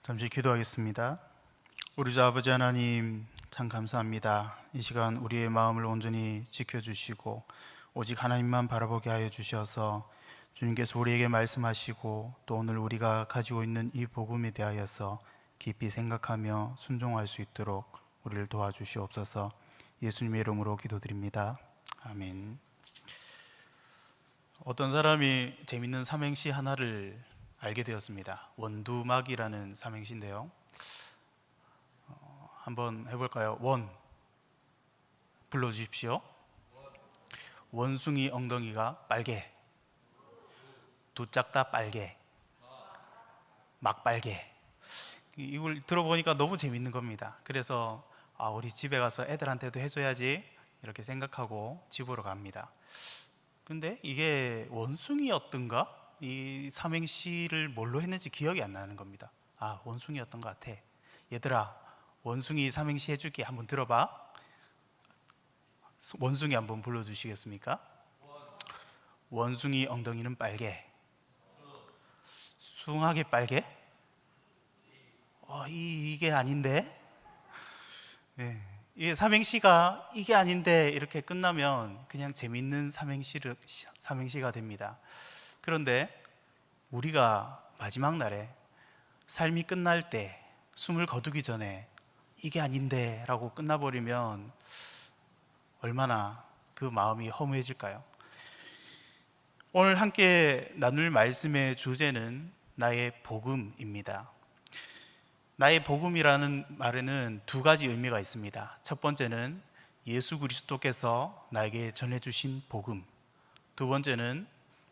잠시 기도하겠습니다. 우리 주 아버지 하나님, 참 감사합니다. 이 시간 우리의 마음을 온전히 지켜주시고 오직 하나님만 바라보게 하여 주셔서 주님께서 우리에게 말씀하시고 또 오늘 우리가 가지고 있는 이 복음에 대하여서 깊이 생각하며 순종할 수 있도록 우리를 도와주시옵소서. 예수님의 이름으로 기도드립니다. 아멘. 어떤 사람이 재밌는 삼행시 하나를 알게 되었습니다. 원두막이라는 삼행시인데요, 한번 해볼까요? 원 불러주십시오. 원숭이 엉덩이가 빨개, 두짝다 빨개, 막 빨개. 이걸 들어보니까 너무 재밌는 겁니다. 그래서 우리 집에 가서 애들한테도 해줘야지 이렇게 생각하고 집으로 갑니다. 근데 이게 원숭이였던가? 이 삼행시를 뭘로 했는지 기억이 안 나는 겁니다. 원숭이였던 것 같아. 얘들아, 원숭이 삼행시 해줄게. 한번 들어봐. 원숭이 한번 불러주시겠습니까? 원숭이 엉덩이는 빨개. 숭하게 빨개? 이게 아닌데? 네. 이 삼행시가 이게 아닌데 이렇게 끝나면 그냥 재밌는 삼행시가 됩니다. 그런데 우리가 마지막 날에 삶이 끝날 때 숨을 거두기 전에 이게 아닌데 라고 끝나버리면 얼마나 그 마음이 허무해질까요? 오늘 함께 나눌 말씀의 주제는 나의 복음입니다. 나의 복음이라는 말에는 두 가지 의미가 있습니다. 첫 번째는 예수 그리스도께서 나에게 전해주신 복음, 두 번째는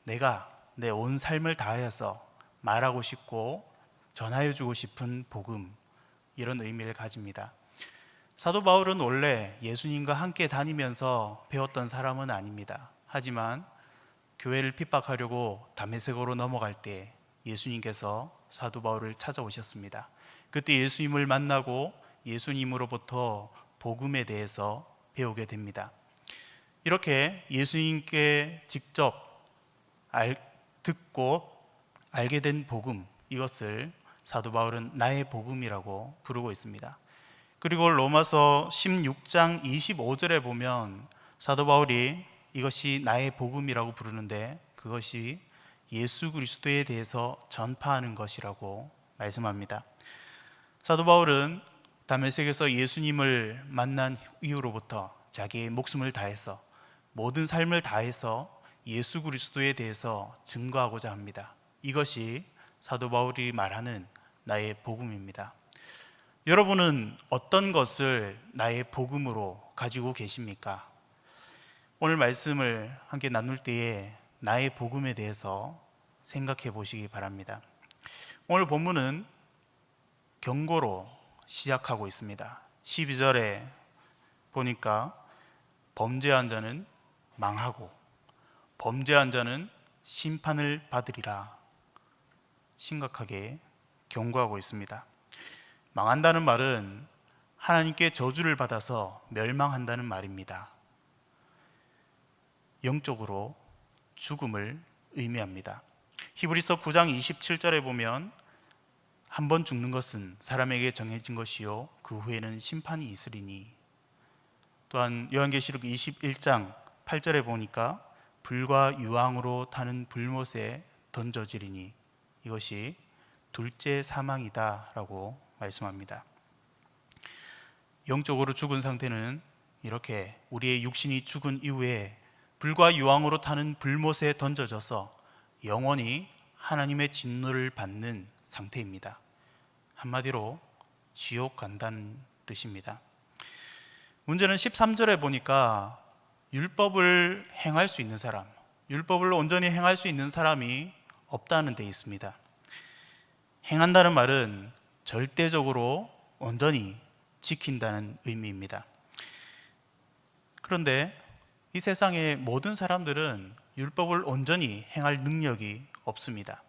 내가 내 온 삶을 다하여서 말하고 싶고 전하여주고 싶은 복음, 이런 의미를 가집니다. 사도 바울은 원래 예수님과 함께 다니면서 배웠던 사람은 아닙니다. 하지만 교회를 핍박하려고 다메섹으로 넘어갈 때 예수님께서 사도 바울을 찾아오셨습니다. 그때 예수님을 만나고 예수님으로부터 복음에 대해서 배우게 됩니다. 이렇게 예수님께 직접 듣고 알게 된 복음, 이것을 사도 바울은 나의 복음이라고 부르고 있습니다. 그리고 로마서 16장 25절에 보면 사도 바울이 이것이 나의 복음이라고 부르는데 그것이 예수 그리스도에 대해서 전파하는 것이라고 말씀합니다. 사도 바울은 다메섹에서 예수님을 만난 이후로부터 자기의 목숨을 다해서 모든 삶을 다해서 예수 그리스도에 대해서 증거하고자 합니다. 이것이 사도 바울이 말하는 나의 복음입니다. 여러분은 어떤 것을 나의 복음으로 가지고 계십니까? 오늘 말씀을 함께 나눌 때에 나의 복음에 대해서 생각해 보시기 바랍니다. 오늘 본문은 경고로 시작하고 있습니다. 12절에 보니까 범죄한 자는 망하고 범죄한 자는 심판을 받으리라, 심각하게 경고하고 있습니다. 망한다는 말은 하나님께 저주를 받아서 멸망한다는 말입니다. 영적으로 죽음을 의미합니다. 히브리서 9장 27절에 보면 한 번 죽는 것은 사람에게 정해진 것이요 그 후에는 심판이 있으리니, 또한 요한계시록 21장 8절에 보니까 불과 유황으로 타는 불못에 던져지리니 이것이 둘째 사망이다 라고 말씀합니다. 영적으로 죽은 상태는 이렇게 우리의 육신이 죽은 이후에 불과 유황으로 타는 불못에 던져져서 영원히 하나님의 진노를 받는 상태입니다. 한마디로 지옥 간다는 뜻입니다. 문제는 13절에 보니까 율법을 행할 수 있는 사람, 율법을 온전히 행할 수 있는 사람이 없다는 데 있습니다. 행한다는 말은 절대적으로 온전히 지킨다는 의미입니다. 그런데 이 세상의 모든 사람들은 율법을 온전히 행할 능력이 없습니다.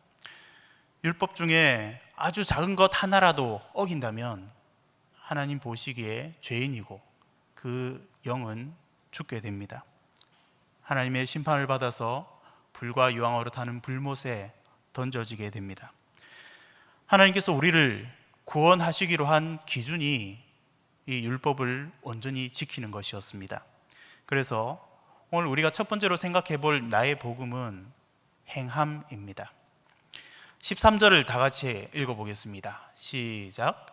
율법 중에 아주 작은 것 하나라도 어긴다면 하나님 보시기에 죄인이고 그 영은 죽게 됩니다. 하나님의 심판을 받아서 불과 유황으로 타는 불못에 던져지게 됩니다. 하나님께서 우리를 구원하시기로 한 기준이 이 율법을 온전히 지키는 것이었습니다. 그래서 오늘 우리가 첫 번째로 생각해 볼 나의 복음은 행함입니다. 13절을 다 같이 읽어보겠습니다. 시작.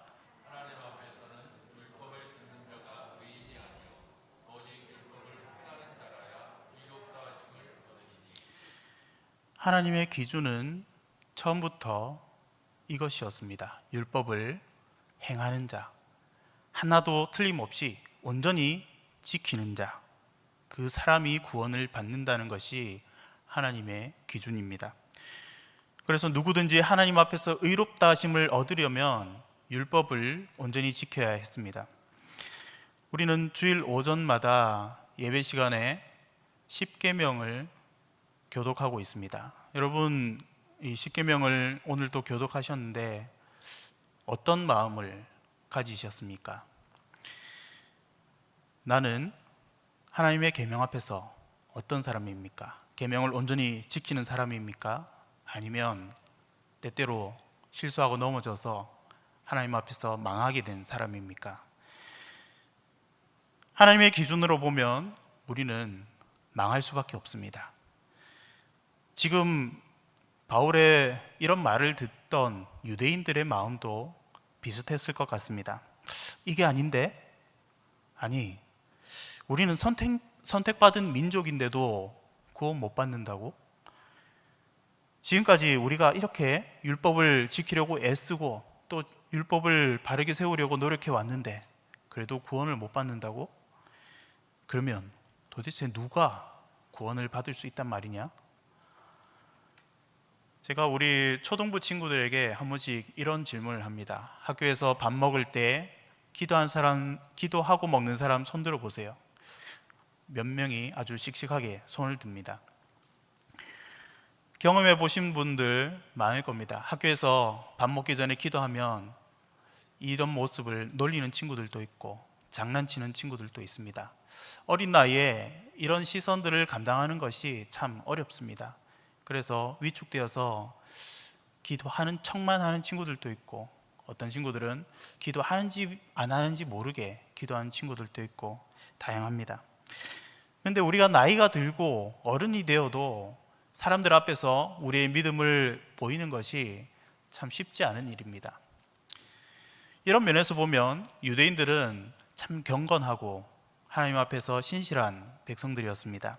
하나님의 기준은 처음부터 이것이었습니다. 율법을 행하는 자, 하나도 틀림없이 온전히 지키는 자, 그 사람이 구원을 받는다는 것이 하나님의 기준입니다. 그래서 누구든지 하나님 앞에서 의롭다 하심을 얻으려면 율법을 온전히 지켜야 했습니다. 우리는 주일 오전마다 예배 시간에 십계명을 교독하고 있습니다. 여러분, 이 십계명을 오늘도 교독하셨는데 어떤 마음을 가지셨습니까? 나는 하나님의 계명 앞에서 어떤 사람입니까? 계명을 온전히 지키는 사람입니까? 아니면 때때로 실수하고 넘어져서 하나님 앞에서 망하게 된 사람입니까? 하나님의 기준으로 보면 우리는 망할 수밖에 없습니다. 지금 바울의 이런 말을 듣던 유대인들의 마음도 비슷했을 것 같습니다. 이게 아닌데? 아니, 우리는 선택받은 민족인데도 구원 못 받는다고? 지금까지 우리가 이렇게 율법을 지키려고 애쓰고 또 율법을 바르게 세우려고 노력해 왔는데 그래도 구원을 못 받는다고? 그러면 도대체 누가 구원을 받을 수 있단 말이냐? 제가 우리 초등부 친구들에게 한 번씩 이런 질문을 합니다. 학교에서 밥 먹을 때 기도한 사람, 기도하고 먹는 사람 손 들어 보세요. 몇 명이 아주 씩씩하게 손을 듭니다. 경험해 보신 분들 많을 겁니다. 학교에서 밥 먹기 전에 기도하면 이런 모습을 놀리는 친구들도 있고 장난치는 친구들도 있습니다. 어린 나이에 이런 시선들을 감당하는 것이 참 어렵습니다. 그래서 위축되어서 기도하는 척만 하는 친구들도 있고 어떤 친구들은 기도하는지 안 하는지 모르게 기도하는 친구들도 있고 다양합니다. 그런데 우리가 나이가 들고 어른이 되어도 사람들 앞에서 우리의 믿음을 보이는 것이 참 쉽지 않은 일입니다. 이런 면에서 보면 유대인들은 참 경건하고 하나님 앞에서 신실한 백성들이었습니다.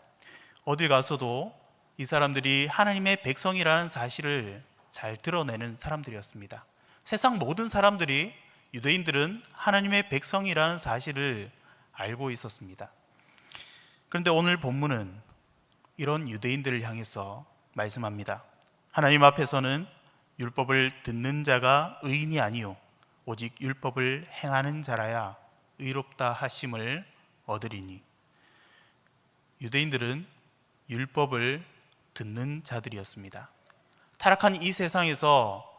어디 가서도 이 사람들이 하나님의 백성이라는 사실을 잘 드러내는 사람들이었습니다. 세상 모든 사람들이 유대인들은 하나님의 백성이라는 사실을 알고 있었습니다. 그런데 오늘 본문은 이런 유대인들을 향해서 말씀합니다. 하나님 앞에서는 율법을 듣는 자가 의인이 아니요 오직 율법을 행하는 자라야 의롭다 하심을 얻으리니. 유대인들은 율법을 듣는 자들이었습니다. 타락한 이 세상에서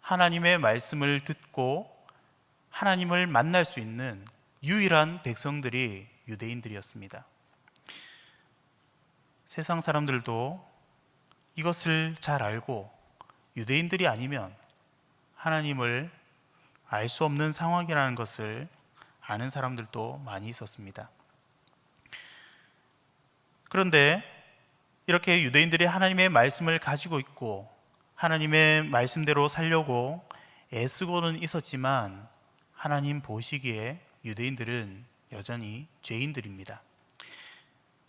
하나님의 말씀을 듣고 하나님을 만날 수 있는 유일한 백성들이 유대인들이었습니다. 세상 사람들도 이것을 잘 알고 유대인들이 아니면 하나님을 알 수 없는 상황이라는 것을 아는 사람들도 많이 있었습니다. 그런데 이렇게 유대인들이 하나님의 말씀을 가지고 있고 하나님의 말씀대로 살려고 애쓰고는 있었지만 하나님 보시기에 유대인들은 여전히 죄인들입니다.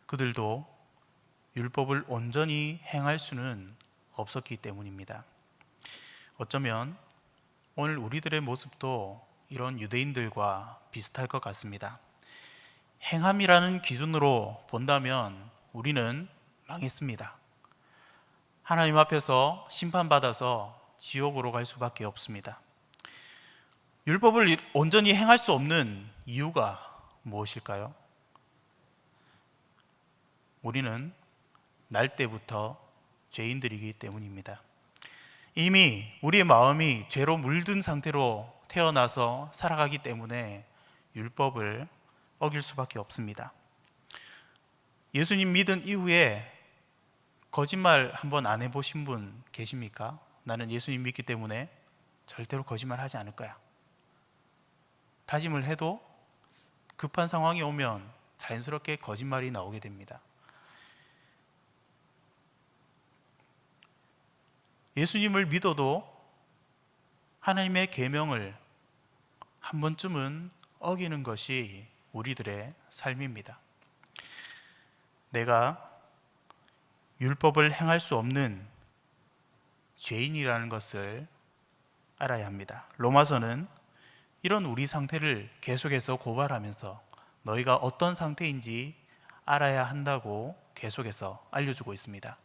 그들도 율법을 온전히 행할 수는 없었기 때문입니다. 어쩌면 오늘 우리들의 모습도 이런 유대인들과 비슷할 것 같습니다. 행함이라는 기준으로 본다면 우리는 망했습니다. 하나님 앞에서 심판받아서 지옥으로 갈 수밖에 없습니다. 율법을 온전히 행할 수 없는 이유가 무엇일까요? 우리는 날 때부터 죄인들이기 때문입니다. 이미 우리의 마음이 죄로 물든 상태로 태어나서 살아가기 때문에 율법을 어길 수밖에 없습니다. 예수님 믿은 이후에 거짓말 한번 안 해보신 분 계십니까? 나는 예수님 믿기 때문에 절대로 거짓말 하지 않을 거야. 다짐을 해도 급한 상황이 오면 자연스럽게 거짓말이 나오게 됩니다. 예수님을 믿어도 하나님의 계명을 한 번쯤은 어기는 것이 우리들의 삶입니다. 내가 율법을 행할 수 없는 죄인이라는 것을 알아야 합니다. 로마서는 이런 우리 상태를 계속해서 고발하면서 너희가 어떤 상태인지 알아야 한다고 계속해서 알려주고 있습니다.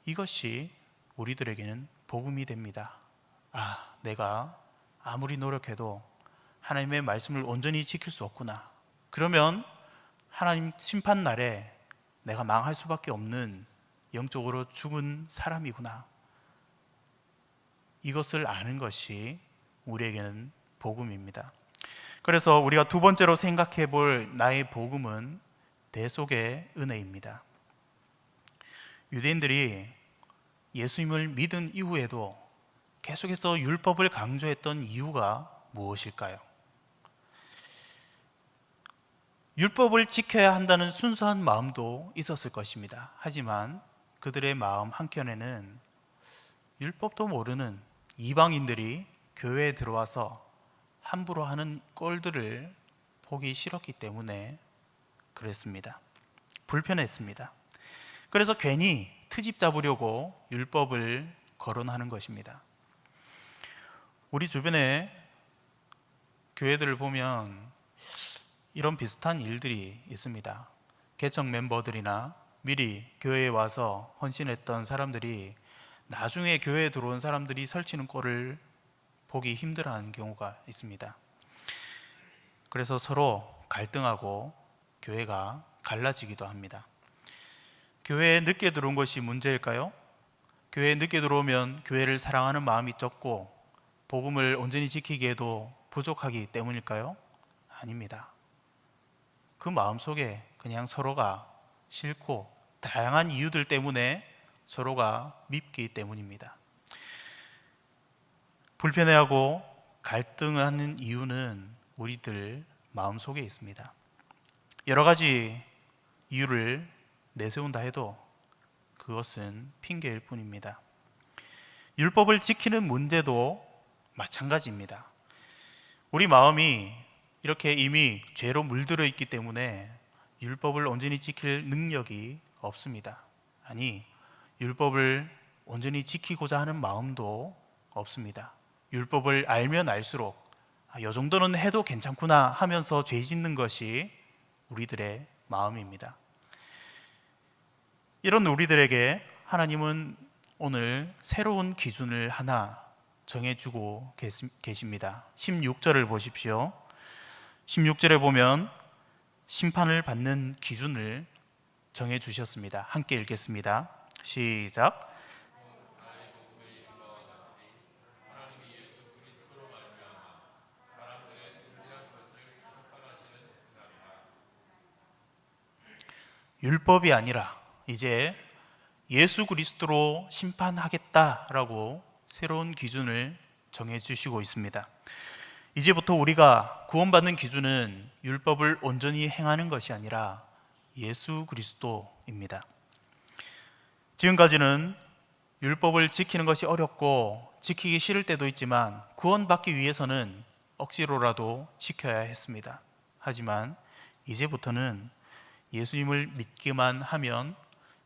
이것이 우리들에게는 복음이 됩니다. 내가 아무리 노력해도 하나님의 말씀을 온전히 지킬 수 없구나. 그러면 하나님 심판 날에 내가 망할 수밖에 없는 영적으로 죽은 사람이구나. 이것을 아는 것이 우리에게는 복음입니다. 그래서 우리가 두 번째로 생각해 볼 나의 복음은 대속의 은혜입니다. 유대인들이 예수님을 믿은 이후에도 계속해서 율법을 강조했던 이유가 무엇일까요? 율법을 지켜야 한다는 순수한 마음도 있었을 것입니다. 하지만 그들의 마음 한켠에는 율법도 모르는 이방인들이 교회에 들어와서 함부로 하는 꼴들을 보기 싫었기 때문에 그랬습니다. 불편했습니다. 그래서 괜히 트집 잡으려고 율법을 거론하는 것입니다. 우리 주변에 교회들을 보면 이런 비슷한 일들이 있습니다. 개척 멤버들이나 미리 교회에 와서 헌신했던 사람들이 나중에 교회에 들어온 사람들이 설치는 꼴을 보기 힘들어하는 경우가 있습니다. 그래서 서로 갈등하고 교회가 갈라지기도 합니다. 교회에 늦게 들어온 것이 문제일까요? 교회에 늦게 들어오면 교회를 사랑하는 마음이 적고 복음을 온전히 지키기에도 부족하기 때문일까요? 아닙니다. 그 마음속에 그냥 서로가 싫고 다양한 이유들 때문에 서로가 밉기 때문입니다. 불편해하고 갈등하는 이유는 우리들 마음속에 있습니다. 여러 가지 이유를 내세운다 해도 그것은 핑계일 뿐입니다. 율법을 지키는 문제도 마찬가지입니다. 우리 마음이 이렇게 이미 죄로 물들어 있기 때문에 율법을 온전히 지킬 능력이 없습니다. 아니, 율법을 온전히 지키고자 하는 마음도 없습니다. 율법을 알면 알수록 이 정도는 해도 괜찮구나 하면서 죄 짓는 것이 우리들의 마음입니다. 이런 우리들에게 하나님은 오늘 새로운 기준을 하나 정해주고 계십니다. 16절을 보십시오. 16절에 보면 심판을 받는 기준을 정해주셨습니다. 함께 읽겠습니다. 시작. 율법이 아니라 이제 예수 그리스도로 심판하겠다라고 새로운 기준을 정해주시고 있습니다. 이제부터 우리가 구원받는 기준은 율법을 온전히 행하는 것이 아니라 예수 그리스도입니다. 지금까지는 율법을 지키는 것이 어렵고 지키기 싫을 때도 있지만 구원받기 위해서는 억지로라도 지켜야 했습니다. 하지만 이제부터는 예수님을 믿기만 하면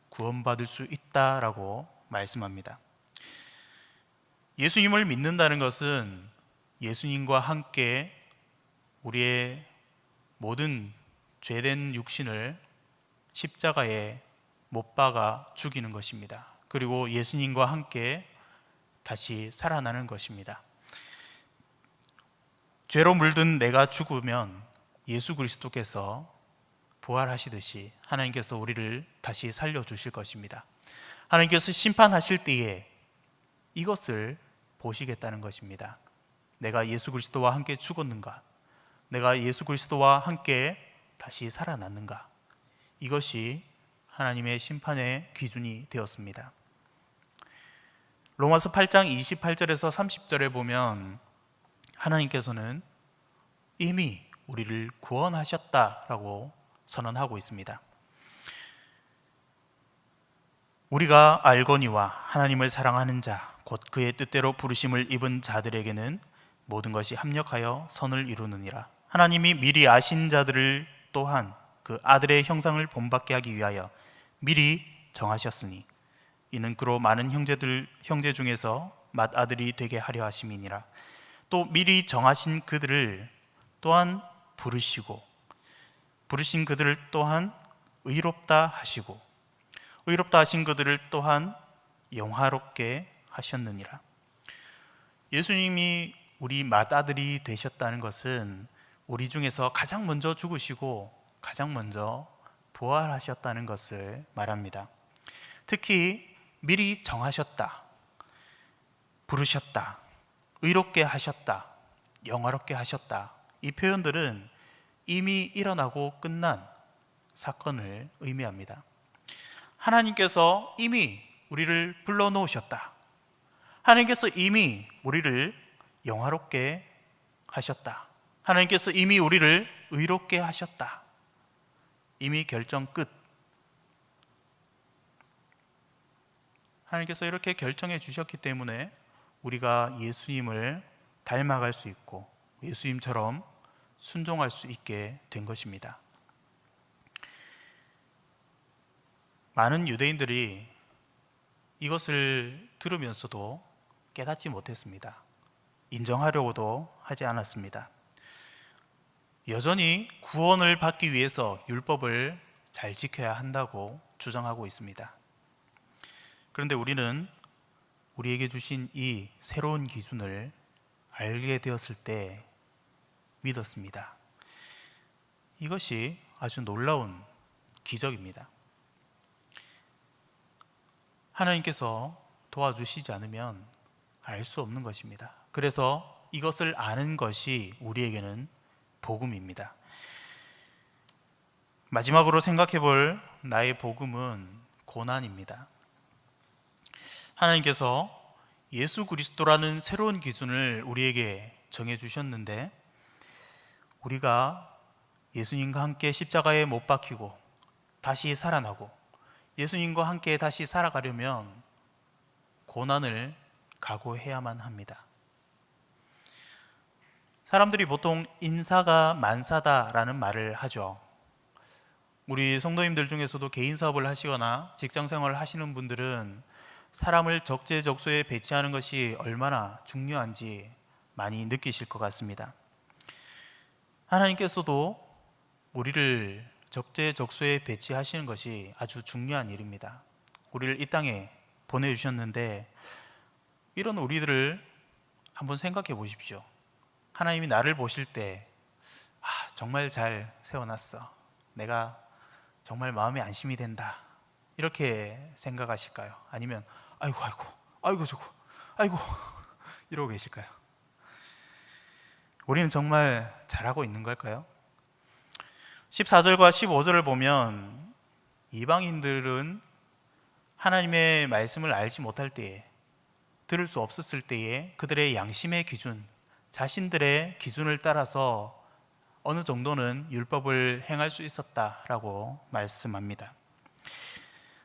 구원받을 수 있다라고 말씀합니다. 예수님을 믿는다는 것은 예수님과 함께 우리의 모든 죄된 육신을 십자가에 못 박아 죽이는 것입니다. 그리고 예수님과 함께 다시 살아나는 것입니다. 죄로 물든 내가 죽으면 예수 그리스도께서 부활하시듯이 하나님께서 우리를 다시 살려주실 것입니다. 하나님께서 심판하실 때에 이것을 보시겠다는 것입니다. 내가 예수 그리스도와 함께 죽었는가? 내가 예수 그리스도와 함께 다시 살아났는가? 이것이 하나님의 심판의 기준이 되었습니다. 로마서 8장 28절에서 30절에 보면 하나님께서는 이미 우리를 구원하셨다라고 선언하고 있습니다. 우리가 알거니와 하나님을 사랑하는 자, 곧 그의 뜻대로 부르심을 입은 자들에게는 모든 것이 합력하여 선을 이루느니라. 하나님이 미리 아신 자들을 또한 그 아들의 형상을 본받게 하기 위하여 미리 정하셨으니 이는 그로 많은 형제 중에서 맏아들이 되게 하려 하심이니라. 또 미리 정하신 그들을 또한 부르시고 부르신 그들을 또한 의롭다 하시고 의롭다 하신 그들을 또한 영화롭게 하셨느니라. 예수님이 우리 맏아들이 되셨다는 것은 우리 중에서 가장 먼저 죽으시고 가장 먼저 부활하셨다는 것을 말합니다. 특히 미리 정하셨다, 부르셨다, 의롭게 하셨다, 영화롭게 하셨다, 이 표현들은 이미 일어나고 끝난 사건을 의미합니다. 하나님께서 이미 우리를 불러놓으셨다. 하나님께서 이미 우리를 영화롭게 하셨다. 하나님께서 이미 우리를 의롭게 하셨다. 이미 결정 끝. 하나님께서 이렇게 결정해 주셨기 때문에 우리가 예수님을 닮아갈 수 있고 예수님처럼 순종할 수 있게 된 것입니다. 많은 유대인들이 이것을 들으면서도 깨닫지 못했습니다. 인정하려고도 하지 않았습니다. 여전히 구원을 받기 위해서 율법을 잘 지켜야 한다고 주장하고 있습니다. 그런데 우리는 우리에게 주신 이 새로운 기준을 알게 되었을 때 믿었습니다. 이것이 아주 놀라운 기적입니다. 하나님께서 도와주시지 않으면 알 수 없는 것입니다. 그래서 이것을 아는 것이 우리에게는 복음입니다. 마지막으로 생각해 볼 나의 복음은 고난입니다. 하나님께서 예수 그리스도라는 새로운 기준을 우리에게 정해 주셨는데 우리가 예수님과 함께 십자가에 못 박히고 다시 살아나고 예수님과 함께 다시 살아가려면 고난을 각오해야만 합니다. 사람들이 보통 인사가 만사다라는 말을 하죠. 우리 성도님들 중에서도 개인 사업을 하시거나 직장 생활을 하시는 분들은 사람을 적재적소에 배치하는 것이 얼마나 중요한지 많이 느끼실 것 같습니다. 하나님께서도 우리를 적재적소에 배치하시는 것이 아주 중요한 일입니다. 우리를 이 땅에 보내주셨는데 이런 우리들을 한번 생각해 보십시오. 하나님이 나를 보실 때 정말 잘 세워놨어. 내가 정말 마음이 안심이 된다. 이렇게 생각하실까요? 아니면 아이고 저거 이러고 계실까요? 우리는 정말 잘하고 있는 걸까요? 14절과 15절을 보면 이방인들은 하나님의 말씀을 알지 못할 때에, 들을 수 없었을 때에 그들의 양심의 기준, 자신들의 기준을 따라서 어느 정도는 율법을 행할 수 있었다라고 말씀합니다.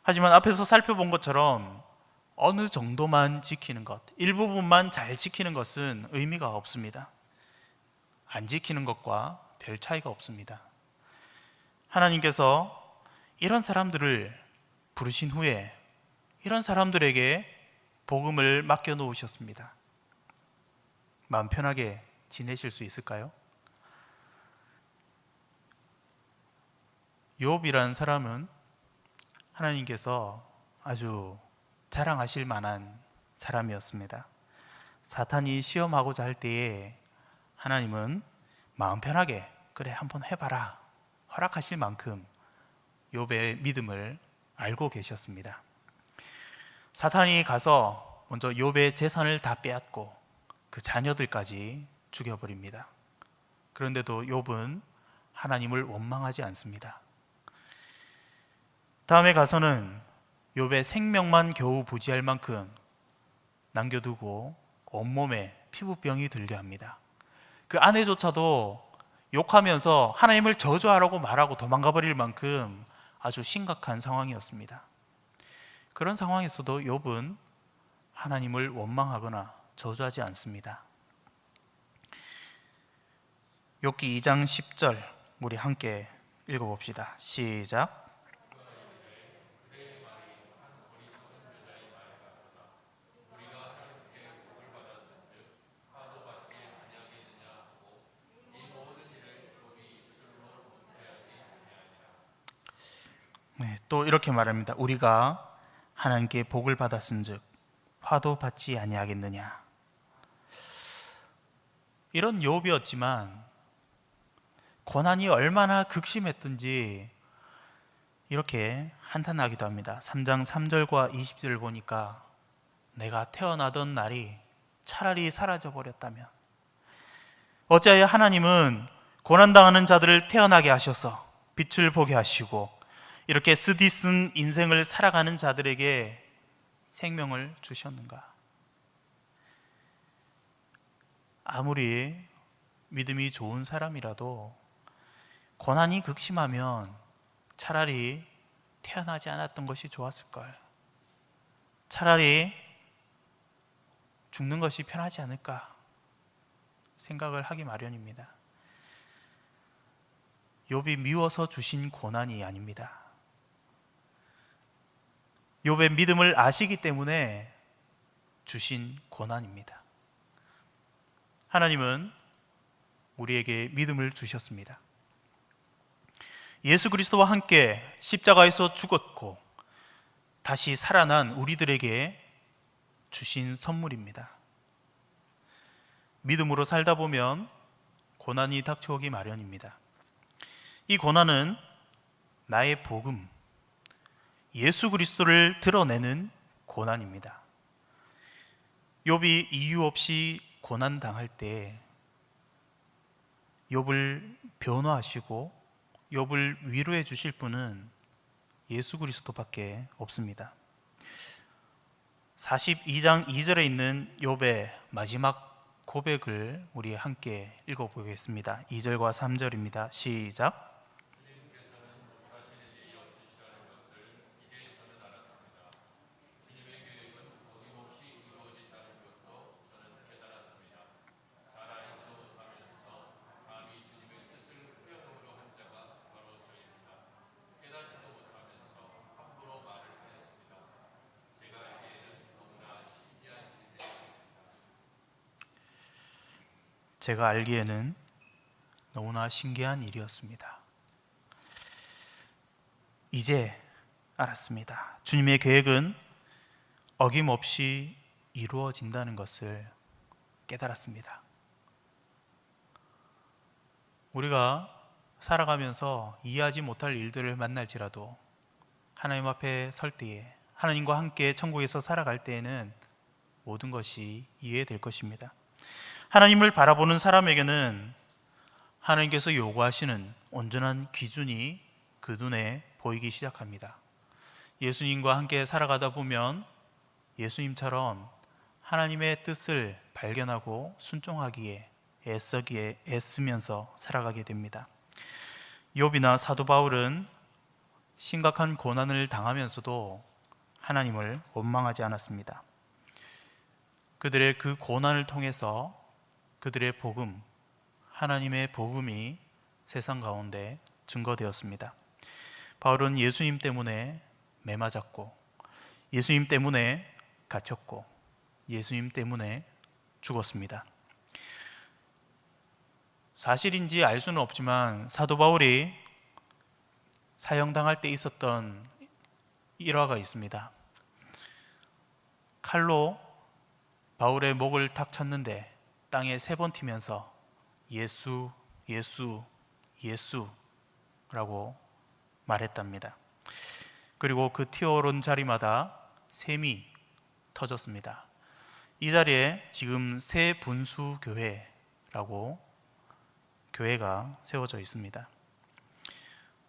하지만 앞에서 살펴본 것처럼 어느 정도만 지키는 것, 일부분만 잘 지키는 것은 의미가 없습니다. 안 지키는 것과 별 차이가 없습니다. 하나님께서 이런 사람들을 부르신 후에 이런 사람들에게 복음을 맡겨 놓으셨습니다. 마음 편하게 지내실 수 있을까요? 욥이라는 사람은 하나님께서 아주 자랑하실 만한 사람이었습니다. 사탄이 시험하고자 할 때에 하나님은 마음 편하게 그래 한번 해봐라 허락하실 만큼 욥의 믿음을 알고 계셨습니다. 사탄이 가서 먼저 욥의 재산을 다 빼앗고 그 자녀들까지 죽여버립니다. 그런데도 욥은 하나님을 원망하지 않습니다. 다음에 가서는 욥의 생명만 겨우 부지할 만큼 남겨두고 온몸에 피부병이 들게 합니다. 그 아내조차도 욕하면서 하나님을 저주하라고 말하고 도망가 버릴 만큼 아주 심각한 상황이었습니다. 그런 상황에서도 욥은 하나님을 원망하거나 저주하지 않습니다. 욥기 2장 10절 우리 함께 읽어봅시다. 시작. 네, 또 이렇게 말합니다. 우리가 하나님께 복을 받았은즉 화도 받지 아니하겠느냐. 이런 욥이었지만 고난이 얼마나 극심했던지 이렇게 한탄하기도 합니다. 3장 3절과 20절을 보니까 내가 태어나던 날이 차라리 사라져 버렸다면, 어찌하여 하나님은 고난당하는 자들을 태어나게 하셔서 빛을 보게 하시고 이렇게 쓰디쓴 인생을 살아가는 자들에게 생명을 주셨는가? 아무리 믿음이 좋은 사람이라도 고난이 극심하면 차라리 태어나지 않았던 것이 좋았을걸, 차라리 죽는 것이 편하지 않을까 생각을 하기 마련입니다. 욥이 미워서 주신 고난이 아닙니다. 욥의 믿음을 아시기 때문에 주신 고난입니다. 하나님은 우리에게 믿음을 주셨습니다. 예수 그리스도와 함께 십자가에서 죽었고 다시 살아난 우리들에게 주신 선물입니다. 믿음으로 살다 보면 고난이 닥쳐오기 마련입니다. 이 고난은 나의 복음, 예수 그리스도를 드러내는 고난입니다. 욥이 이유 없이 고난 당할 때 욥을 변호하시고 욥을 위로해 주실 분은 예수 그리스도밖에 없습니다. 42장 2절에 있는 욥의 마지막 고백을 우리 함께 읽어보겠습니다. 2절과 3절입니다. 시작. 제가 알기에는 너무나 신기한 일이었습니다. 이제 알았습니다. 주님의 계획은 어김없이 이루어진다는 것을 깨달았습니다. 우리가 살아가면서 이해하지 못할 일들을 만날지라도 하나님 앞에 설 때에, 하나님과 함께 천국에서 살아갈 때에는 모든 것이 이해될 것입니다. 하나님을 바라보는 사람에게는 하나님께서 요구하시는 온전한 기준이 그 눈에 보이기 시작합니다. 예수님과 함께 살아가다 보면 예수님처럼 하나님의 뜻을 발견하고 순종하기에 애쓰면서 살아가게 됩니다. 욥이나 사도 바울은 심각한 고난을 당하면서도 하나님을 원망하지 않았습니다. 그들의 그 고난을 통해서 그들의 복음, 하나님의 복음이 세상 가운데 증거되었습니다. 바울은 예수님 때문에 매맞았고, 예수님 때문에 갇혔고, 예수님 때문에 죽었습니다. 사실인지 알 수는 없지만 사도 바울이 사형당할 때 있었던 일화가 있습니다. 칼로 바울의 목을 탁 쳤는데 땅에 3번 튀면서 예수, 예수, 예수라고 말했답니다. 그리고 그 튀어오른 자리마다 샘이 터졌습니다. 이 자리에 지금 새 분수 교회라고 교회가 세워져 있습니다.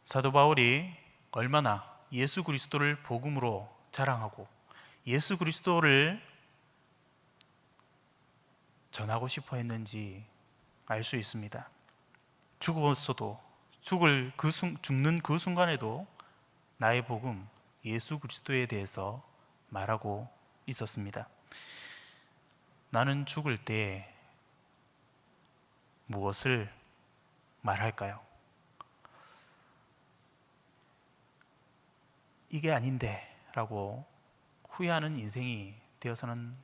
사도 바울이 얼마나 예수 그리스도를 복음으로 자랑하고 예수 그리스도를 전하고 싶어 했는지 알 수 있습니다. 죽었어도 죽는 그 순간에도 나의 복음 예수 그리스도에 대해서 말하고 있었습니다. 나는 죽을 때 무엇을 말할까요? 이게 아닌데 라고 후회하는 인생이 되어서는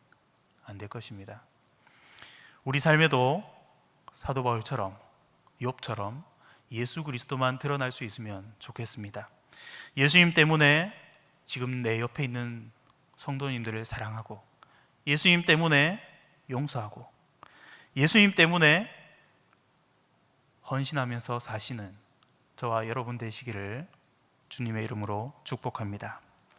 안 될 것입니다. 우리 삶에도 사도 바울처럼 욥처럼 예수 그리스도만 드러날 수 있으면 좋겠습니다. 예수님 때문에 지금 내 옆에 있는 성도님들을 사랑하고, 예수님 때문에 용서하고, 예수님 때문에 헌신하면서 사시는 저와 여러분 되시기를 주님의 이름으로 축복합니다.